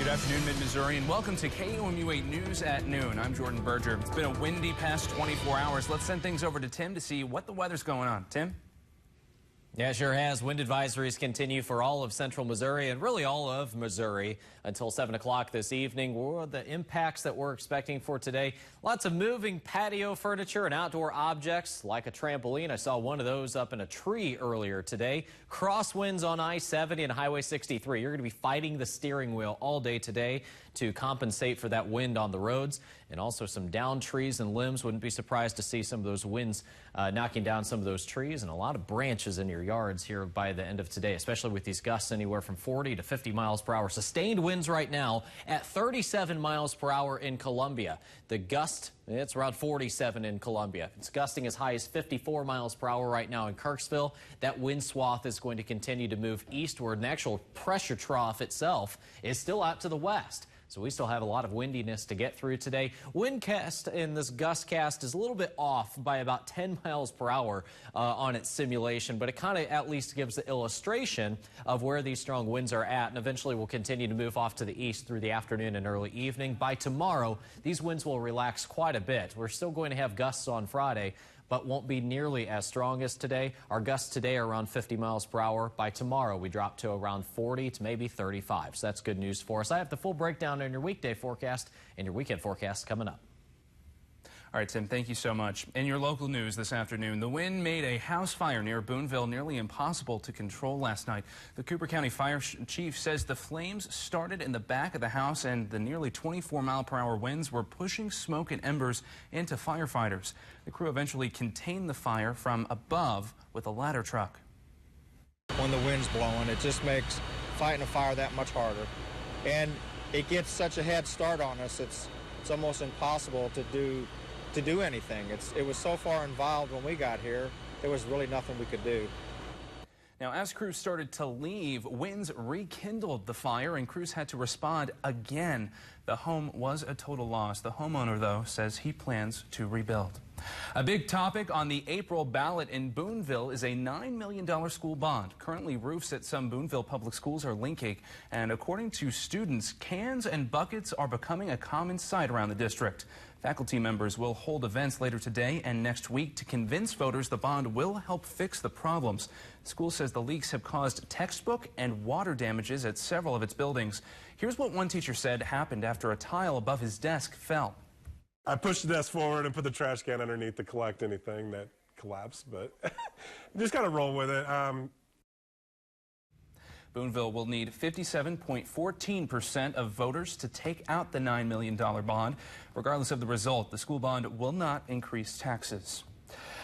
Good afternoon, Mid-Missouri, and welcome to KOMU 8 News at noon. I'm Jordan Berger. It's been a windy past 24 hours. Let's send things over to Tim to see what the weather's going on. Tim? Yeah, sure has. Wind advisories continue for all of central Missouri and really all of Missouri until 7 o'clock this evening. The impacts that we're expecting for today, lots of moving patio furniture and outdoor objects like a trampoline. I saw one of those up in a tree earlier today. Crosswinds on I-70 and Highway 63. You're going to be fighting the steering wheel all day today to compensate for that wind on the roads, and also some downed trees and limbs. Wouldn't be surprised to see some of those winds knocking down some of those trees and a lot of branches in your yards here by the end of today, especially with these gusts anywhere from 40 to 50 miles per hour. Sustained winds right now at 37 miles per hour in Columbia. The gust, it's around 47 in Columbia. It's gusting as high as 54 miles per hour right now in Kirksville. That wind swath is going to continue to move eastward. And the actual pressure trough itself is still out to the west. So we still have a lot of windiness to get through today. Windcast in this gust cast is a little bit off by about 10 miles per hour on its simulation, but it kind of at least gives the illustration of where these strong winds are at, and eventually will continue to move off to the east through the afternoon and early evening. By tomorrow, these winds will relax quite a bit. We're still going to have gusts on Friday, but won't be nearly as strong as today. Our gusts today are around 50 miles per hour. By tomorrow, we drop to around 40 to maybe 35. So that's good news for us. I have the full breakdown in your weekday forecast and your weekend forecast coming up. All right, Tim, thank you so much. In your local news this afternoon, the wind made a house fire near Boonville nearly impossible to control last night. The Cooper County Fire Chief says the flames started in the back of the house, and the nearly 24-mile-per-hour winds were pushing smoke and embers into firefighters. The crew eventually contained the fire from above with a ladder truck. When the wind's blowing, it just makes fighting a fire that much harder. And it gets such a head start on us, it's almost impossible to do anything. It was so far involved when we got here, there was really nothing we could do. Now, as crews started to leave, winds rekindled the fire and crews had to respond again. The home was a total loss. The homeowner, though, says he plans to rebuild. A big topic on the April ballot in Boonville is a $9 million school bond. Currently, roofs at some Boonville public schools are leaking, and according to students, cans and buckets are becoming a common sight around the district. Faculty members will hold events later today and next week to convince voters the bond will help fix the problems. The school says the leaks have caused textbook and water damages at several of its buildings. Here's what one teacher said happened after a tile above his desk fell. I pushed the desk forward and put the trash can underneath to collect anything that collapsed, but just kind of roll with it. Boonville will need 57.14% of voters to take out the $9 million bond. Regardless of the result, the school bond will not increase taxes.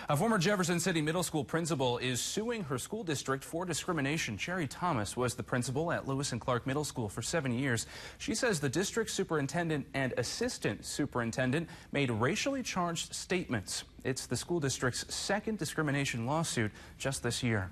A former Jefferson City Middle School principal is suing her school district for discrimination. Sherry Thomas was the principal at Lewis and Clark Middle School for 7 years. She says the district superintendent and assistant superintendent made racially charged statements. It's the school district's second discrimination lawsuit just this year.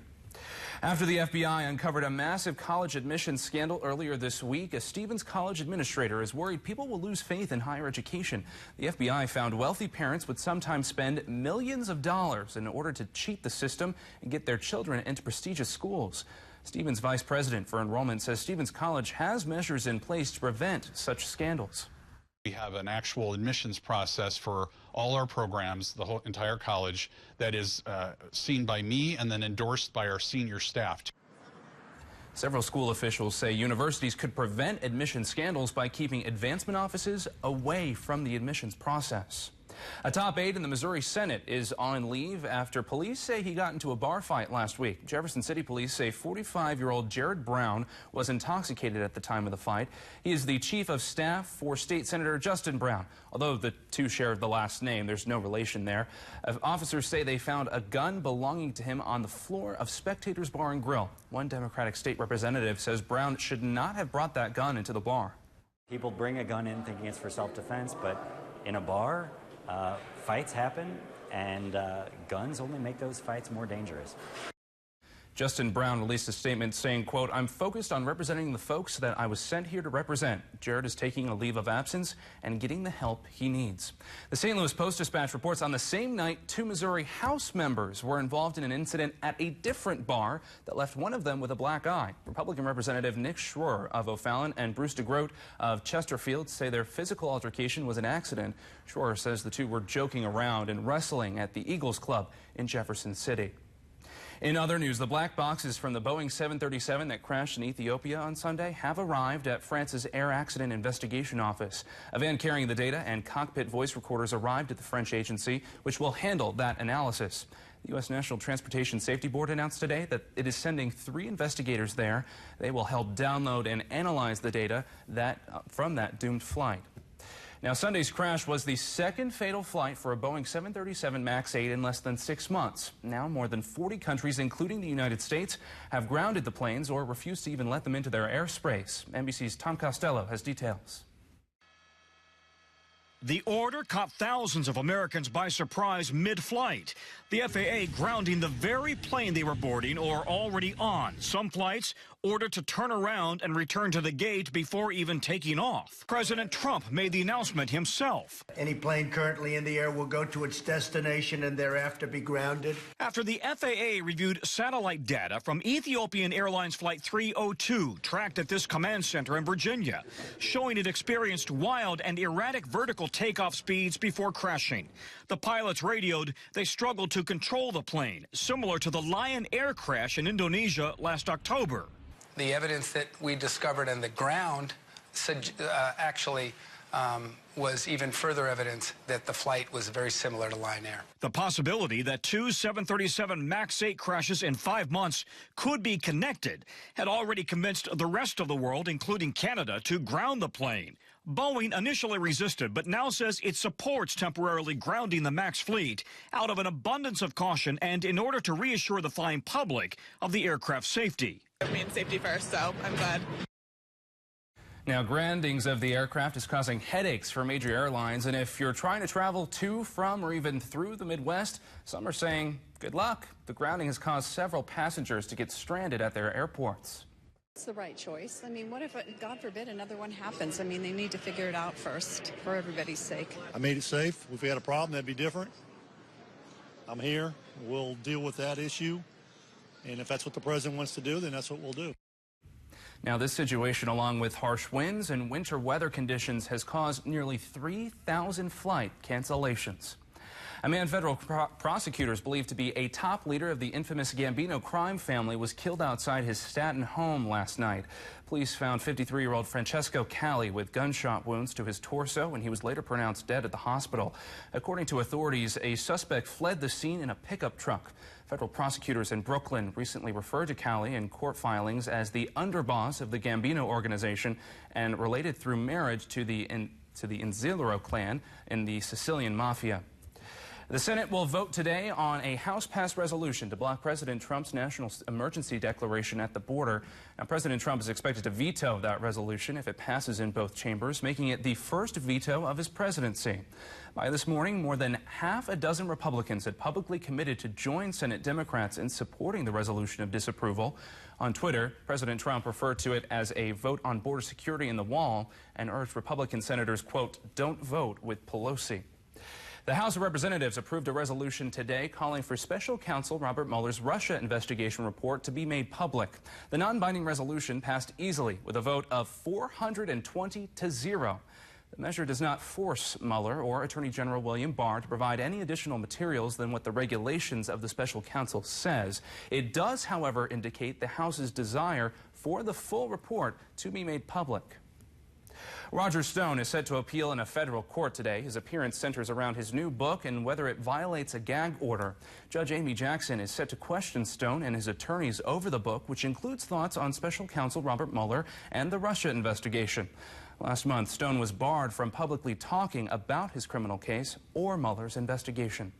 After the FBI uncovered a massive college admissions scandal earlier this week, a Stevens College administrator is worried people will lose faith in higher education. The FBI found wealthy parents would sometimes spend millions of dollars in order to cheat the system and get their children into prestigious schools. Stevens vice president for enrollment says Stevens College has measures in place to prevent such scandals. We have an actual admissions process for all our programs, the whole entire college, that is seen by me and then endorsed by our senior staff. Several school officials say universities could prevent admission scandals by keeping advancement offices away from the admissions process. A top aide in the Missouri Senate is on leave after police say he got into a bar fight last week. Jefferson City police say 45-year-old Jared Brown was intoxicated at the time of the fight. He is the chief of staff for State Senator Justin Brown. Although the two share the last name, there's no relation there. Officers say they found a gun belonging to him on the floor of Spectators Bar and Grill. One Democratic state representative says Brown should not have brought that gun into the bar. People bring a gun in thinking it's for self-defense, but in a bar, fights happen, and guns only make those fights more dangerous. Justin Brown released a statement saying, quote, "I'm focused on representing the folks that I was sent here to represent. Jared is taking a leave of absence and getting the help he needs." The St. Louis Post-Dispatch reports on the same night, 2 Missouri House members were involved in an incident at a different bar that left one of them with a black eye. Republican Representative Nick Schroer of O'Fallon and Bruce DeGroat of Chesterfield say their physical altercation was an accident. Schroer says the two were joking around and wrestling at the Eagles Club in Jefferson City. In other news, the black boxes from the Boeing 737 that crashed in Ethiopia on Sunday have arrived at France's Air Accident Investigation Office. A van carrying the data and cockpit voice recorders arrived at the French agency, which will handle that analysis. The U.S. National Transportation Safety Board announced today that it is sending 3 investigators there. They will help download and analyze the data from that doomed flight. Now, Sunday's crash was the second fatal flight for a Boeing 737 MAX 8 in less than 6 months. Now, more than 40 countries, including the United States, have grounded the planes or refused to even let them into their airspace. NBC's Tom Costello has details. The order caught thousands of Americans by surprise mid-flight. The FAA grounding the very plane they were boarding or already on. Some flights ordered to turn around and return to the gate before even taking off. President Trump made the announcement himself. Any plane currently in the air will go to its destination and thereafter be grounded. After the FAA reviewed satellite data from Ethiopian Airlines Flight 302, tracked at this command center in Virginia, showing it experienced wild and erratic vertical takeoff speeds before crashing. The pilots radioed they struggled to control the plane, similar to the Lion Air crash in Indonesia last October. The evidence that we discovered on the ground actually was even further evidence that the flight was very similar to Lion Air. The possibility that 2 737 MAX 8 crashes in 5 months could be connected had already convinced the rest of the world, including Canada, to ground the plane. Boeing initially resisted, but now says it supports temporarily grounding the MAX fleet out of an abundance of caution and in order to reassure the flying public of the aircraft's safety. I mean, safety first, so I'm glad. Now, groundings of the aircraft is causing headaches for major airlines, and if you're trying to travel to, from, or even through the Midwest, some are saying good luck. The grounding has caused several passengers to get stranded at their airports. It's the right choice. I mean, what if, God forbid, another one happens? I mean, they need to figure it out first for everybody's sake. I made it safe. If we had a problem, that'd be different. I'm here. We'll deal with that issue. And if that's what the president wants to do, then that's what we'll do. Now, this situation, along with harsh winds and winter weather conditions, has caused nearly 3,000 flight cancellations. A man federal prosecutors believe to be a top leader of the infamous Gambino crime family was killed outside his Staten home last night. Police found 53-year-old Francesco Calli with gunshot wounds to his torso, and he was later pronounced dead at the hospital. According to authorities, a suspect fled the scene in a pickup truck. Federal prosecutors in Brooklyn recently referred to Calli in court filings as the underboss of the Gambino organization and related through marriage to the Inzilero clan in the Sicilian mafia. The Senate will vote today on a House-passed resolution to block President Trump's national emergency declaration at the border. Now, President Trump is expected to veto that resolution if it passes in both chambers, making it the first veto of his presidency. By this morning, more than half a dozen Republicans had publicly committed to join Senate Democrats in supporting the resolution of disapproval. On Twitter, President Trump referred to it as a vote on border security in the wall and urged Republican senators, quote, "Don't vote with Pelosi." The House of Representatives approved a resolution today calling for Special Counsel Robert Mueller's Russia investigation report to be made public. The non-binding resolution passed easily with a vote of 420 to 0. The measure does not force Mueller or Attorney General William Barr to provide any additional materials than what the regulations of the special counsel says. It does, however, indicate the House's desire for the full report to be made public. Roger Stone is set to appeal in a federal court today. His appearance centers around his new book and whether it violates a gag order. Judge Amy Jackson is set to question Stone and his attorneys over the book, which includes thoughts on special counsel Robert Mueller and the Russia investigation. Last month, Stone was barred from publicly talking about his criminal case or Mueller's investigation.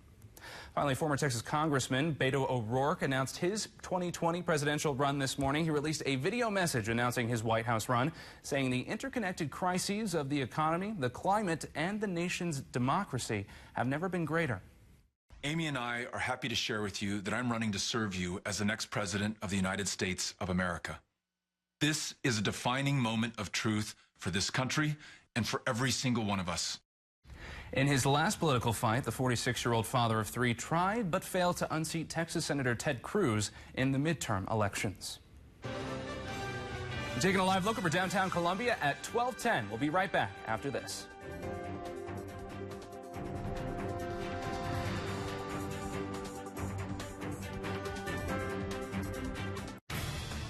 Finally, former Texas Congressman Beto O'Rourke announced his 2020 presidential run this morning. He released a video message announcing his White House run, saying the interconnected crises of the economy, the climate, and the nation's democracy have never been greater. Amy and I are happy to share with you that I'm running to serve you as the next president of the United States of America. This is a defining moment of truth for this country and for every single one of us. In his last political fight, the 46-year-old father of three tried but failed to unseat Texas Senator Ted Cruz in the midterm elections. Taking a live look over downtown Columbia at 12:10. We'll be right back after this.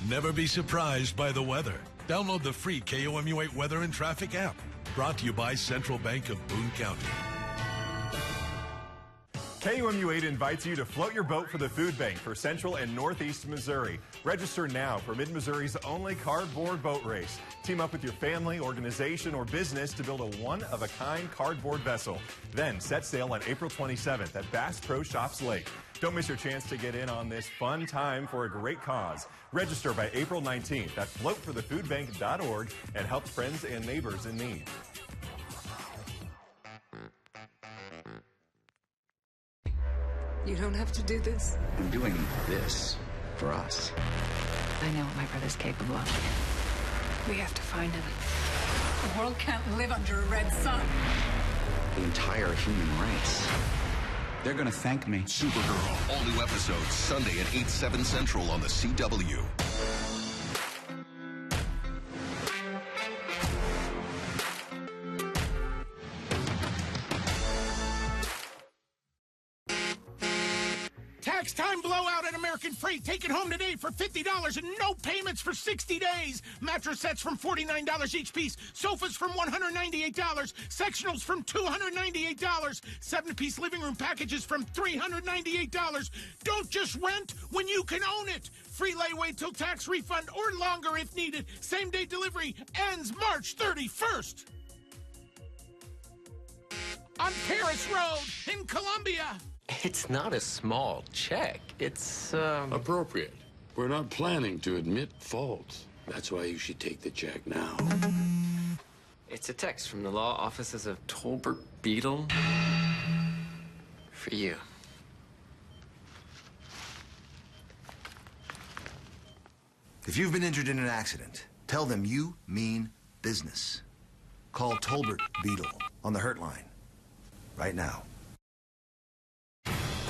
Never be surprised by the weather. Download the free KOMU8 Weather and Traffic app. Brought to you by Central Bank of Boone County. KUMU8 invites you to float your boat for the food bank for Central and Northeast Missouri. Register now for Mid-Missouri's only cardboard boat race. Team up with your family, organization, or business to build a one-of-a-kind cardboard vessel. Then set sail on April 27th at Bass Pro Shops Lake. Don't miss your chance to get in on this fun time for a great cause. Register by April 19th at floatforthefoodbank.org and help friends and neighbors in need. You don't have to do this. I'm doing this for us. I know what my brother's capable of. We have to find him. The world can't live under a red sun. The entire human race. They're gonna thank me. Supergirl, all new episodes, Sunday at 8, 7 Central on the CW. Tax time blowout at American Freight. Take it home today for $50 and no payments for 60 days. Mattress sets from $49 each piece. Sofas from $198. Sectionals from $298. 7-piece living room packages from $398. Don't just rent when you can own it. Free layaway till tax refund or longer if needed. Same-day delivery ends March 31st. On Paris Road in Columbia. It's not a small check. It's, appropriate. We're not planning to admit faults. That's why you should take the check now. It's a text from the law offices of Tolbert Beetle. For you. If you've been injured in an accident, tell them you mean business. Call Tolbert Beetle on the Hurt Line right now.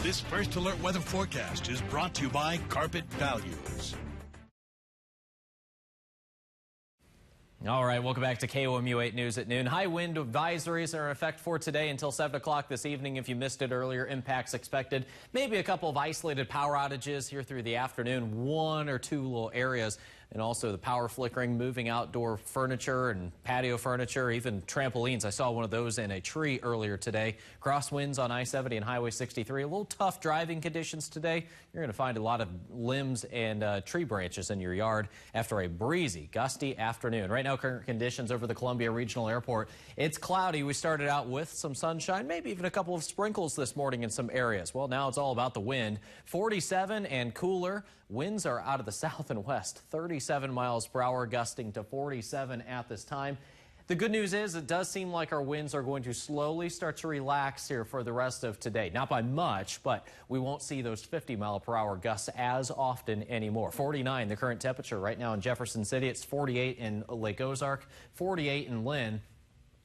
This First Alert weather forecast is brought to you by Carpet Values. All right, welcome back to KOMU8 News at noon. High wind advisories are in effect for today until 7 o'clock this evening. If you missed it earlier, impacts expected. Maybe a couple of isolated power outages here through the afternoon, one or two little areas. And also the power flickering, moving outdoor furniture and patio furniture, even trampolines. I saw one of those in a tree earlier today. Crosswinds on I-70 and Highway 63. A little tough driving conditions today. You're going to find a lot of limbs and tree branches in your yard after a breezy, gusty afternoon. Right now, current conditions over the Columbia Regional Airport. It's cloudy. We started out with some sunshine, maybe even a couple of sprinkles this morning in some areas. Well, now it's all about the wind. 47 and cooler. Winds are out of the south and west, 37 miles per hour, gusting to 47 at this time. The good news is it does seem like our winds are going to slowly start to relax here for the rest of today. Not by much, but we won't see those 50-mile-per-hour gusts as often anymore. 49 the current temperature right now in Jefferson City. It's 48 in Lake Ozark, 48 in Lynn.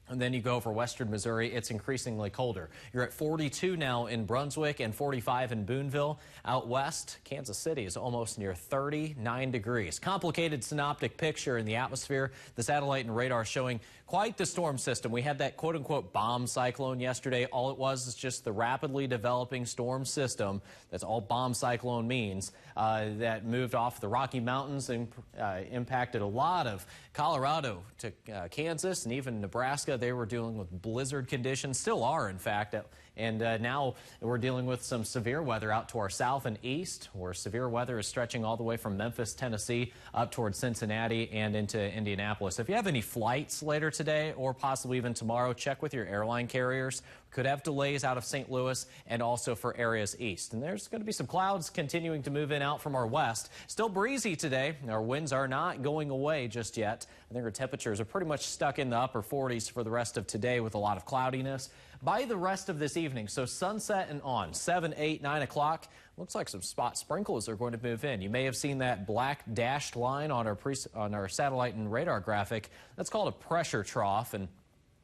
And then you go over western Missouri, it's increasingly colder. You're at 42 now in Brunswick and 45 in Booneville. Out west, Kansas City is almost near 39 degrees. Complicated synoptic picture in the atmosphere. The satellite and radar showing quite the storm system. We had that quote-unquote bomb cyclone yesterday. All it was is just the rapidly developing storm system. That's all bomb cyclone means. That moved off the Rocky Mountains and impacted a lot of Colorado to Kansas and even Nebraska. They were dealing with blizzard conditions, still are, in fact. And now we're dealing with some severe weather out to our south and east, where severe weather is stretching all the way from Memphis, Tennessee, up towards Cincinnati and into Indianapolis. If you have any flights later today or possibly even tomorrow, check with your airline carriers. Could have delays out of St. Louis and also for areas east. And there's going to be some clouds continuing to move in out from our west. Still breezy today. Our winds are not going away just yet. I think our temperatures are pretty much stuck in the upper 40s for the rest of today with a lot of cloudiness. By the rest of this evening, so sunset and on, 7, 8, 9 o'clock, looks like some spot sprinkles are going to move in. You may have seen that black dashed line on our satellite and radar graphic. That's called a pressure trough. And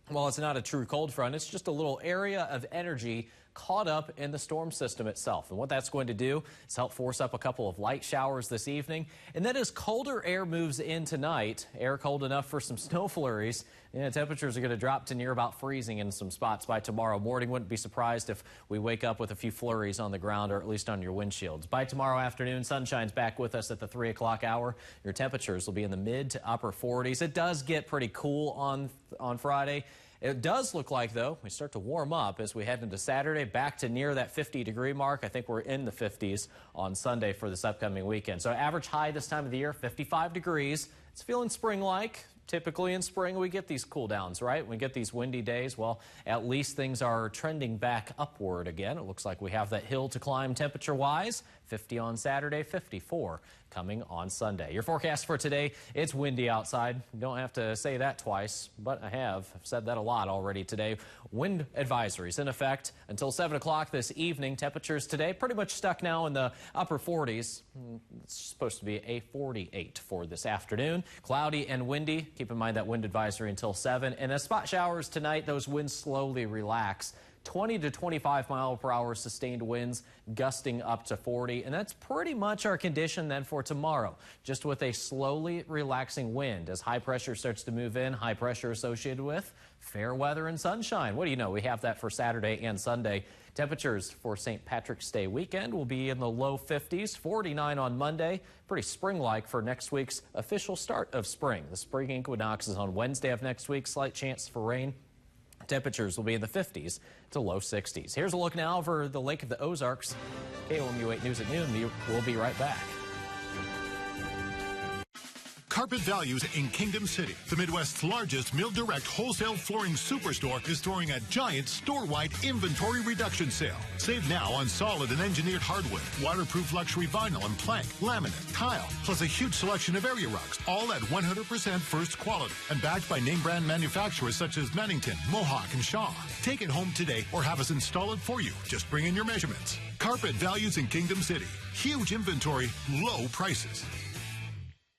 while it's not a true cold front, it's just a little area of energy caught up in the storm system itself. And what that's going to do is help force up a couple of light showers this evening. And then as colder air moves in tonight, air cold enough for some snow flurries, temperatures are going to drop to near about freezing in some spots by tomorrow morning. Wouldn't be surprised if we wake up with a few flurries on the ground or at least on your windshields. By tomorrow afternoon, sunshine's back with us at the 3 o'clock hour. Your temperatures will be in the mid to upper 40s. It does get pretty cool on Friday. It does look like, though, we start to warm up as we head into Saturday, back to near that 50-degree mark. I think we're in the 50s on Sunday for this upcoming weekend. So average high this time of the year, 55 degrees. It's feeling spring-like. Typically in spring, we get these cool downs, right? We get these windy days. Well, at least things are trending back upward again. It looks like we have that hill to climb temperature-wise. 50 on Saturday, 54 coming on Sunday. Your forecast for today, it's windy outside. You don't have to say that twice, but I have. I've said that a lot already today. Wind advisories in effect until 7 o'clock this evening. Temperatures today pretty much stuck now in the upper 40s. It's supposed to be a 48 for this afternoon. Cloudy and windy. Keep in mind that wind advisory until 7. And as spot showers tonight, those winds slowly relax. 20 to 25 mile per hour sustained winds gusting up to 40. And that's pretty much our condition then for tomorrow, just with a slowly relaxing wind as high pressure starts to move in, high pressure associated with fair weather and sunshine. What do you know? We have that for Saturday and Sunday. Temperatures for St. Patrick's Day weekend will be in the low 50s, 49 on Monday. Pretty spring-like for next week's official start of spring. The spring equinox is on Wednesday of next week. Slight chance for rain. Temperatures will be in the 50s to low 60s. Here's a look now over the Lake of the Ozarks. KOMU 8 News at noon. We'll be right back. Carpet Values in Kingdom City, the Midwest's largest Mill Direct wholesale flooring superstore, is throwing a giant store-wide inventory reduction sale. Save now on solid and engineered hardwood, waterproof luxury vinyl and plank, laminate, tile, plus a huge selection of area rugs, all at 100% first quality and backed by name brand manufacturers such as Mannington, Mohawk, and Shaw. Take it home today or have us install it for you. Just bring in your measurements. Carpet Values in Kingdom City. Huge inventory, low prices.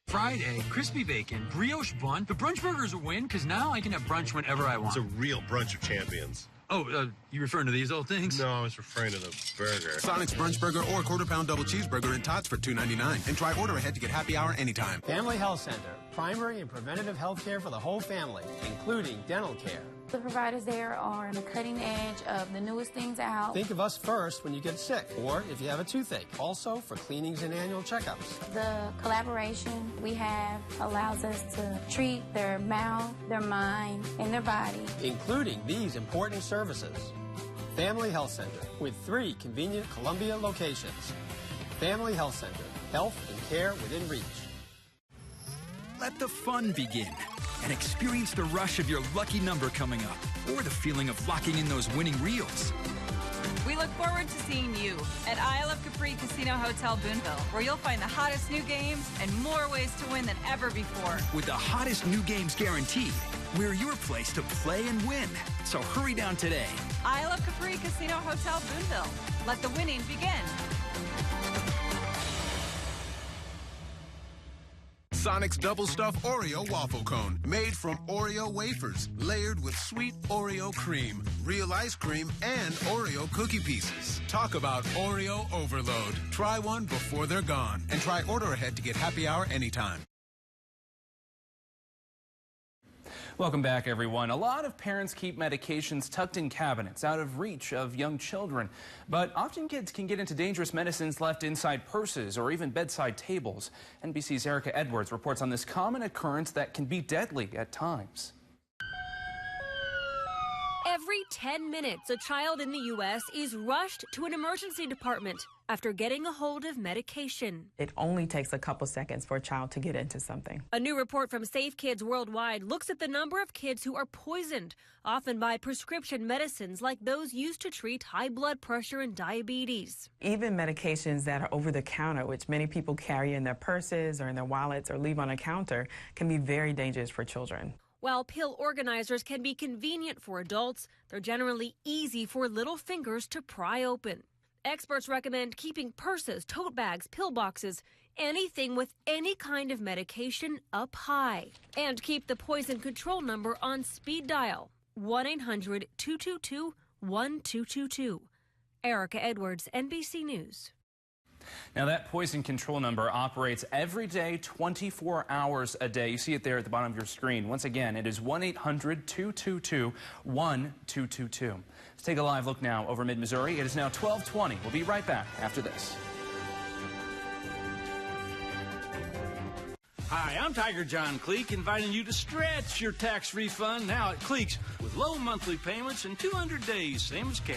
Friday, crispy bacon, brioche bun. The brunch burger's a win because now I can have brunch whenever I want. It's a real brunch of champions. Oh, you referring to these old things? No, I was referring to the burger. Sonic's Brunch Burger or quarter-pound double cheeseburger in tots for $2.99. And try order ahead to get happy hour anytime. Family Health Center. Primary and preventative health care for the whole family, including dental care. The providers there are on the cutting edge of the newest things out. Think of us first when you get sick or if you have a toothache. Also for cleanings and annual checkups. The collaboration we have allows us to treat their mouth, their mind, and their body. Including these important services. Family Health Center with 3 convenient Columbia locations. Family Health Center. Health and care within reach. Let the fun begin and experience the rush of your lucky number coming up or the feeling of locking in those winning reels. We look forward to seeing you at Isle of Capri Casino Hotel Boonville, where you'll find the hottest new games and more ways to win than ever before. With the hottest new games guaranteed, we're your place to play and win. So hurry down today. Isle of Capri Casino Hotel Boonville. Let the winning begin. Sonic's Double Stuffed Oreo Waffle Cone. Made from Oreo wafers. Layered with sweet Oreo cream, real ice cream, and Oreo cookie pieces. Talk about Oreo overload. Try one before they're gone. And try order ahead to get happy hour anytime. Welcome back, everyone. A lot of parents keep medications tucked in cabinets out of reach of young children. But often kids can get into dangerous medicines left inside purses or even bedside tables. NBC's Erica Edwards reports on this common occurrence that can be deadly at times. Every 10 minutes, a child in the U.S. is rushed to an emergency department. after getting a hold of medication. It only takes a couple seconds for a child to get into something. A new report from Safe Kids Worldwide looks at the number of kids who are poisoned, often by prescription medicines like those used to treat high blood pressure and diabetes. Even medications that are over the counter, which many people carry in their purses or in their wallets or leave on a counter, can be very dangerous for children. While pill organizers can be convenient for adults, they're generally easy for little fingers to pry open. Experts recommend keeping purses, tote bags, pill boxes, anything with any kind of medication up high. And keep the poison control number on speed dial, 1-800-222-1222. Erica Edwards, NBC News. Now, that poison control number operates every day, 24 hours a day. You see it there at the bottom of your screen. Once again, it is 1-800-222-1222. Let's take a live look now over mid-Missouri. It is now 12:20. We'll be right back after this. Hi, I'm Tiger John Cleek, inviting you to stretch your tax refund now at Cleek's with low monthly payments and 200 days, same as cash.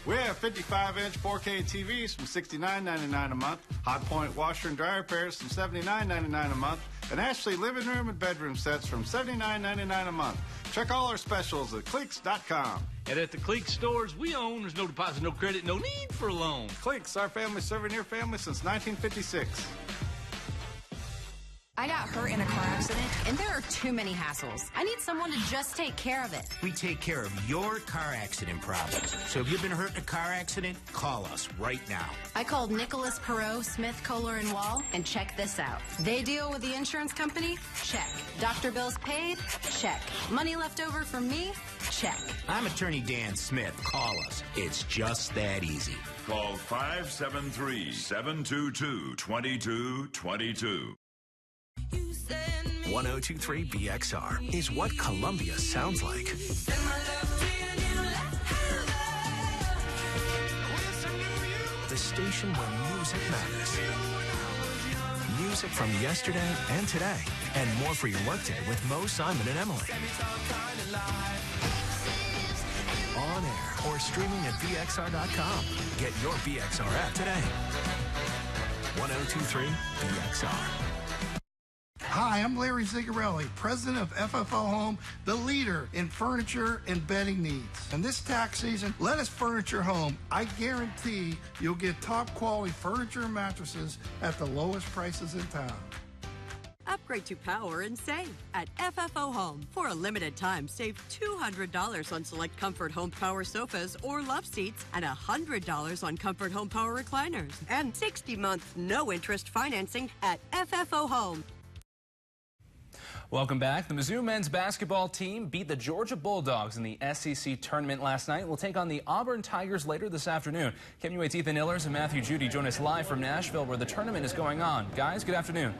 We have 55-inch 4K TVs from $69.99 a month, Hot Point washer and dryer pairs from $79.99 a month, and Ashley living room and bedroom sets from $79.99 a month. Check all our specials at Cleeks.com. And at the Cleeks stores we own, there's no deposit, no credit, no need for a loan. Cleeks, our family serving your family since 1956. I got hurt in a car accident, and there are too many hassles. I need someone to just take care of it. We take care of your car accident problems. So if you've been hurt in a car accident, call us right now. I called Nicholas Perot, Smith, Kohler & Wall, and check this out. They deal with the insurance company? Check. Doctor bills paid? Check. Money left over from me? Check. I'm Attorney Dan Smith. Call us. It's just that easy. Call 573-722-2222. 1023 BXR is what Columbia sounds like. The station where music matters. Music from yesterday and today, and more for your workday with Mo, Simon, and Emily. On air or streaming at BXR.com. Get your BXR app today. 1023 BXR. Hi, I'm Larry Zigarelli, president of FFO Home, the leader in furniture and bedding needs. And this tax season, let us furnish your home. I guarantee you'll get top quality furniture and mattresses at the lowest prices in town. Upgrade to Power and save at FFO Home. For a limited time, save $200 on select Comfort Home Power sofas or love seats and $100 on Comfort Home Power recliners. And 60-month no-interest financing at FFO Home. Welcome back. The Mizzou men's basketball team beat the Georgia Bulldogs in the SEC tournament last night. We'll take on the Auburn Tigers later this afternoon. KMUA's Ethan Illers and Matthew Judy join us live from Nashville, where the tournament is going on. Guys, good afternoon.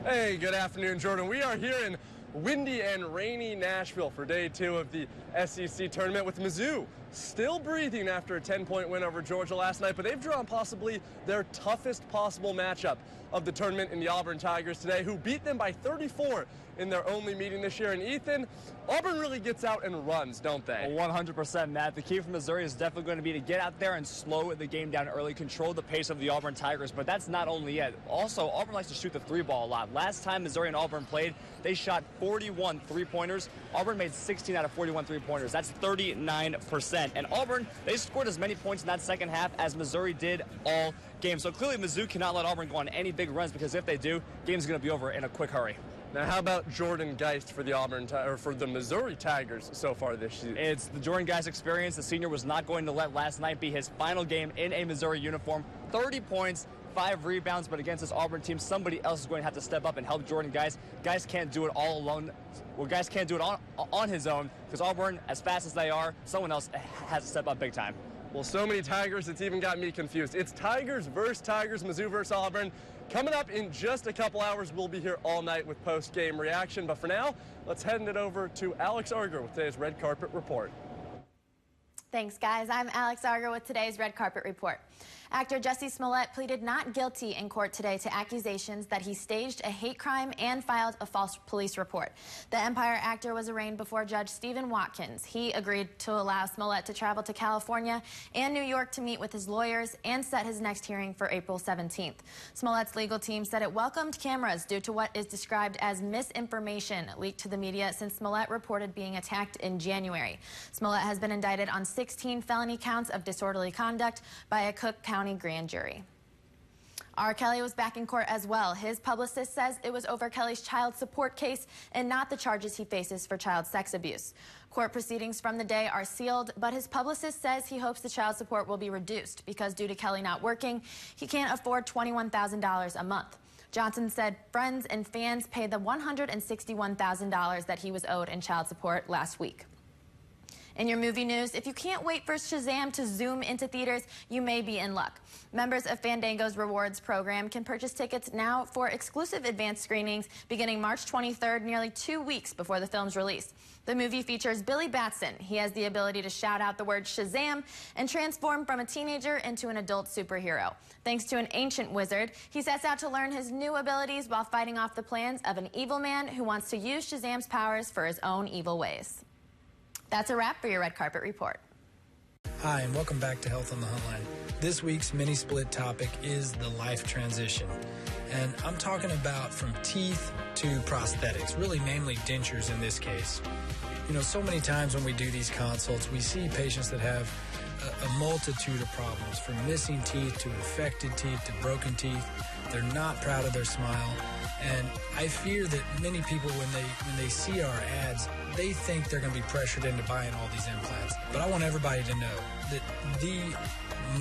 Hey, good afternoon, Jordan. We are here in windy and rainy Nashville for day 2 of the SEC tournament, with Mizzou still breathing after a 10-point win over Georgia last night, but they've drawn possibly their toughest possible matchup of the tournament in the Auburn Tigers today, who beat them by 34 in their only meeting this year. And Ethan, Auburn really gets out and runs, don't they? 100%, Matt. The key for Missouri is definitely going to be to get out there and slow the game down early, control the pace of the Auburn Tigers. But that's not only it. Also, Auburn likes to shoot the 3-ball a lot. Last time Missouri and Auburn played, they shot 41 3-pointers. Auburn made 16 out of 41 3-pointers. That's 39%. And Auburn, they scored as many points in that second half as Missouri did all game. So clearly Mizzou cannot let Auburn go on any big runs, because if they do, game's going to be over in a quick hurry. Now, how about Jordan Geist for the for the Missouri Tigers so far this season? It's the Jordan Geist experience. The senior was not going to let last night be his final game in a Missouri uniform. 30 points, 5 rebounds, but against this Auburn team, somebody else is going to have to step up and help Jordan Geist. Geist can't do it all alone. Well, Geist can't do it on his own, because Auburn, as fast as they are, someone else has to step up big time. Well, so many Tigers, it's even got me confused. It's Tigers versus Tigers, Mizzou versus Auburn. Coming up in just a couple hours, we'll be here all night with post-game reaction. But for now, let's hand it over to Alex Arger with today's Red Carpet Report. Thanks, guys. I'm Alex Arger with today's Red Carpet Report. Actor Jussie Smollett pleaded not guilty in court today to accusations that he staged a hate crime and filed a false police report. The Empire actor was arraigned before Judge Stephen Watkins. He agreed to allow Smollett to travel to California and New York to meet with his lawyers and set his next hearing for April 17th. Smollett's legal team said it welcomed cameras due to what is described as misinformation leaked to the media since Smollett reported being attacked in January. Smollett has been indicted on 16 felony counts of disorderly conduct by a Cook County grand jury. R. Kelly was back in court as well. His publicist says it was over Kelly's child support case and not the charges he faces for child sex abuse. Court proceedings from the day are sealed, but his publicist says he hopes the child support will be reduced because due to Kelly not working, he can't afford $21,000 a month. Johnson said friends and fans paid the $161,000 that he was owed in child support last week. In your movie news, if you can't wait for Shazam to zoom into theaters, you may be in luck. Members of Fandango's rewards program can purchase tickets now for exclusive advanced screenings beginning March 23rd, nearly 2 weeks before the film's release. The movie features Billy Batson. He has the ability to shout out the word Shazam and transform from a teenager into an adult superhero. Thanks to an ancient wizard, he sets out to learn his new abilities while fighting off the plans of an evil man who wants to use Shazam's powers for his own evil ways. That's a wrap for your Red Carpet Report. Hi, and welcome back to Health on the Hotline. This week's mini-split topic is the life transition. And I'm talking about from teeth to prosthetics, really namely dentures in this case. You know, so many times when we do these consults, we see patients that have a multitude of problems, from missing teeth to infected teeth to broken teeth. They're not proud of their smile. And I fear that many people, when they see our ads, they think they're going to be pressured into buying all these implants. But I want everybody to know that the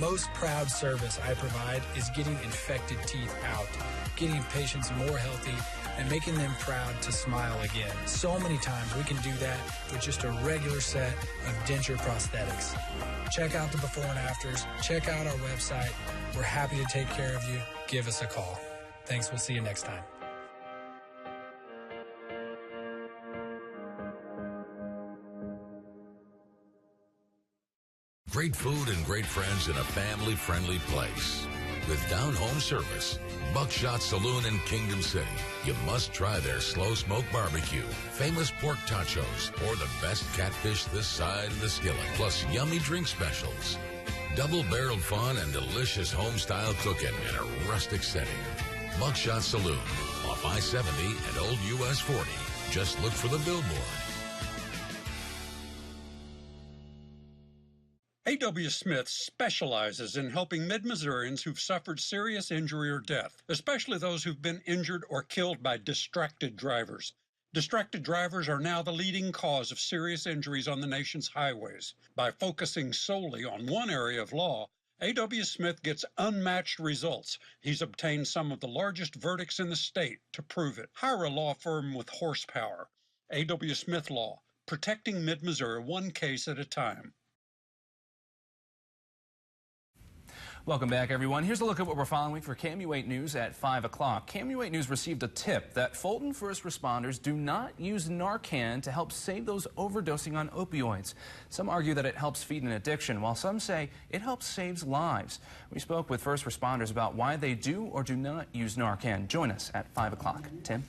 most proud service I provide is getting infected teeth out, getting patients more healthy, and making them proud to smile again. So many times we can do that with just a regular set of denture prosthetics. Check out the before and afters. Check out our website. We're happy to take care of you. Give us a call. Thanks. We'll see you next time. Great food and great friends in a family-friendly place. With down-home service, Buckshot Saloon in Kingdom City. You must try their slow smoke barbecue, famous pork tachos, or the best catfish this side of the skillet, plus yummy drink specials. Double-barreled fun and delicious home-style cooking in a rustic setting. Buckshot Saloon, off I-70 and Old US 40. Just look for the billboard. A.W. Smith specializes in helping Mid-Missourians who've suffered serious injury or death, especially those who've been injured or killed by distracted drivers. Distracted drivers are now the leading cause of serious injuries on the nation's highways. By focusing solely on one area of law, A.W. Smith gets unmatched results. He's obtained some of the largest verdicts in the state to prove it. Hire a law firm with horsepower. A.W. Smith Law, protecting Mid-Missouri one case at a time. Welcome back, everyone. Here's a look at what we're following for KMU8 News at 5 o'clock. KMU8 News received a tip that Fulton first responders do not use Narcan to help save those overdosing on opioids. Some argue that it helps feed an addiction, while some say it helps save lives. We spoke with first responders about why they do or do not use Narcan. Join us at 5 o'clock. Tim?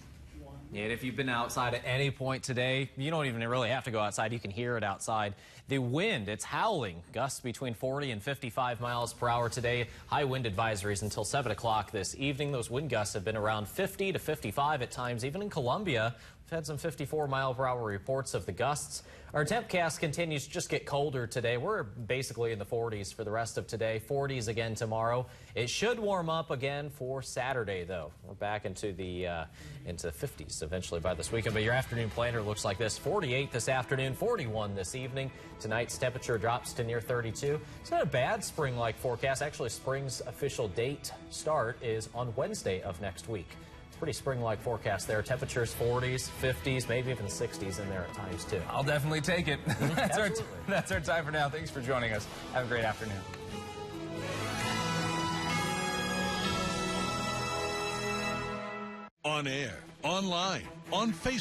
And if you've been outside at any point today, you don't even really have to go outside. You can hear it outside. The wind, it's howling. Gusts between 40 and 55 miles per hour today. High wind advisories until 7 o'clock this evening. Those wind gusts have been around 50 to 55 at times. Even in Columbia, we've had some 54-mile-per-hour reports of the gusts. Our tempcast continues to just get colder today. We're basically in the 40s for the rest of today. 40s again tomorrow. It should warm up again for Saturday, though. We're back into the 50s eventually by this weekend. But your afternoon planner looks like this. 48 this afternoon, 41 this evening. Tonight's temperature drops to near 32. It's not a bad spring-like forecast. Actually, spring's official date start is on Wednesday of next week. Pretty spring-like forecast there. Temperatures 40s, 50s, maybe even 60s in there at times, too. I'll definitely take it. That's our time for now. Thanks for joining us. Have a great afternoon. On air, online, on Facebook.